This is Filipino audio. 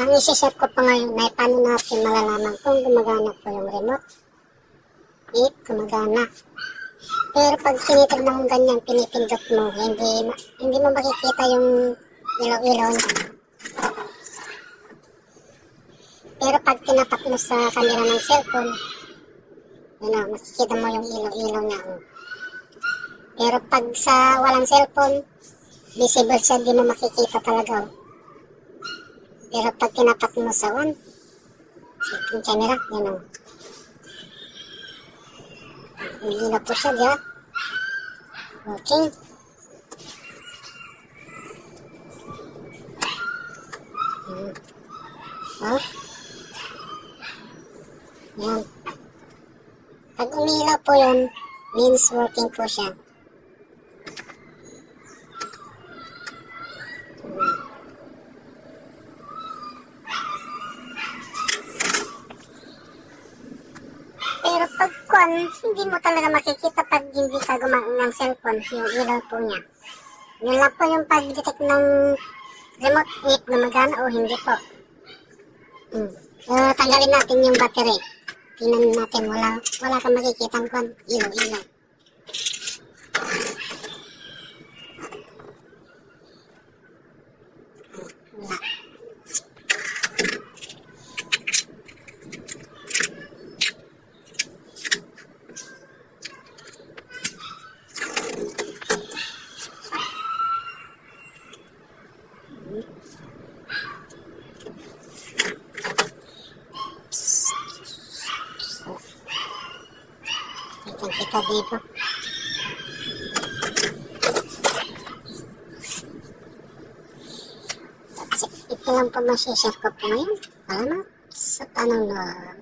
Ang isi-share ko pa ngayon ay paano natin malalaman kung gumagana po yung remote. Gumagana. Pero pag tinitignan mo ganyan, pinipindot mo, hindi mo makikita yung ilaw-ilaw niya. Pero pag tinapat mo sa camera ng cellphone, makikita mo yung ilaw-ilaw niya. Pero pag sa walang cellphone, visible siya, di mo makikita talaga. Pero pag tinapat mo sa cellphone camera, umiilaw po siya, diya. Working. Yan. Pag umiilaw po yun, means working po siya. Pero pag hindi mo talaga makikita pag hindi ka gumamit ng cellphone, yung ilaw po niya. Yun lang po yung pag-detect ng remote if gumagana o hindi po. Tanggalin natin yung battery. Tingnan natin, wala kang makikita ng ilaw-ilaw. Wala. Kita dito. Ito lang po masishare ko po ngayon. Salamat sa panonood.